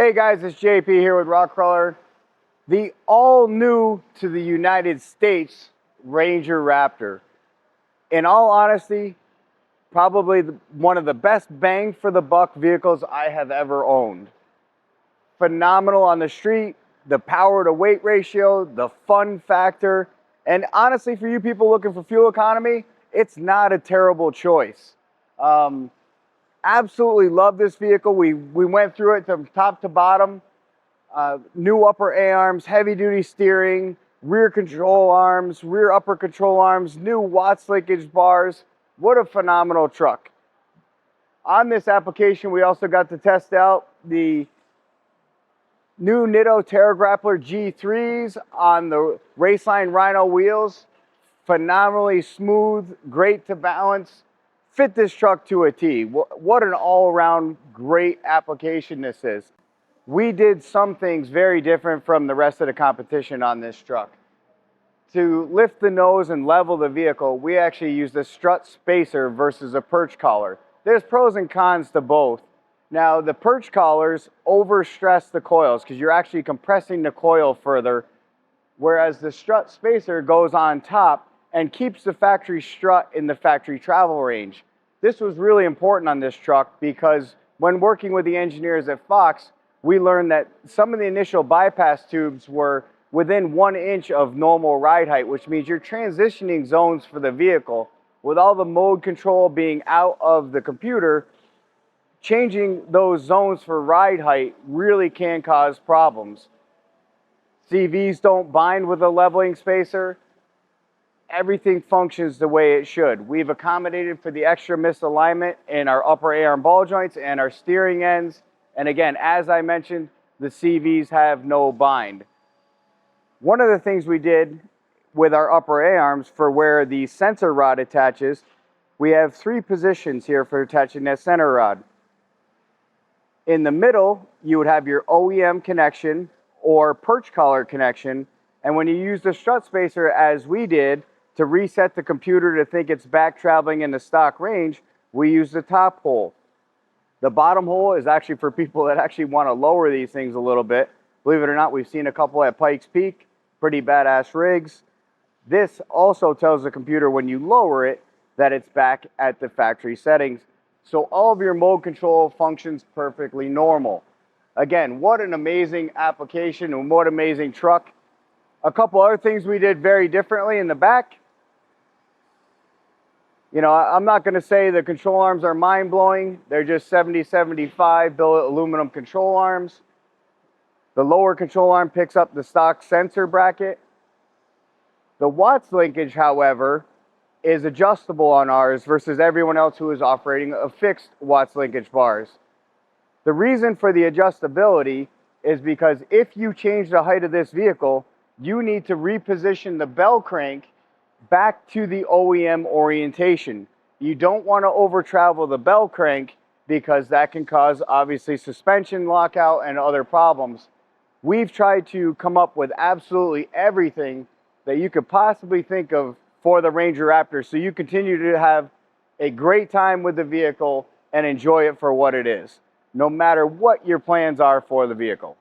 Hey guys, it's JP here with Rockcrawler. The all new to the United States Ranger Raptor. In all honesty, probably one of the best bang for the buck vehicles I have ever owned. Phenomenal on the street, the power to weight ratio, the fun factor, and honestly for you people looking for fuel economy, it's not a terrible choice. Absolutely love this vehicle. We went through it from top to bottom. New upper A-arms, heavy duty steering, rear control arms, rear upper control arms, new Watts linkage bars. What a phenomenal truck. On this application, we also got to test out the new Nitto Terra Grappler G3s on the Raceline Rhino wheels. Phenomenally smooth, great to balance. Fit this truck to a T. What an all-around great application this is. We did some things very different from the rest of the competition on this truck. To lift the nose and level the vehicle, we actually used a strut spacer versus a perch collar. There's pros and cons to both. Now, the perch collars overstress the coils because you're actually compressing the coil further, whereas the strut spacer goes on top and keeps the factory strut in the factory travel range. This was really important on this truck because when working with the engineers at Fox, we learned that some of the initial bypass tubes were within 1 inch of normal ride height, which means you're transitioning zones for the vehicle. With all the mode control being out of the computer, changing those zones for ride height really can cause problems. CVs don't bind with a leveling spacer. Everything functions the way it should. We've accommodated for the extra misalignment in our upper A-arm ball joints and our steering ends. And again, as I mentioned, the CVs have no bind. One of the things we did with our upper A-arms for where the sensor rod attaches, we have 3 positions here for attaching that center rod. In the middle, you would have your OEM connection or perch collar connection. And when you use the strut spacer, as we did, to reset the computer to think it's back traveling in the stock range, we use the top hole. The bottom hole is actually for people that actually want to lower these things a little bit. Believe it or not, we've seen a couple at Pikes Peak, pretty badass rigs. This also tells the computer when you lower it that it's back at the factory settings. So all of your mode control functions perfectly normal. Again, what an amazing application and what an amazing truck. A couple other things we did very differently in the back. You know, I'm not going to say the control arms are mind-blowing. They're just 70-75 billet aluminum control arms. The lower control arm picks up the stock sensor bracket. The Watts linkage, however, is adjustable on ours versus everyone else who is operating a fixed Watts linkage bars. The reason for the adjustability is because if you change the height of this vehicle, you need to reposition the bell crank back to the OEM orientation. You don't want to over travel the bell crank because that can cause obviously suspension lockout and other problems. We've tried to come up with absolutely everything that you could possibly think of for the Ranger Raptor so you continue to have a great time with the vehicle and enjoy it for what it is, no matter what your plans are for the vehicle.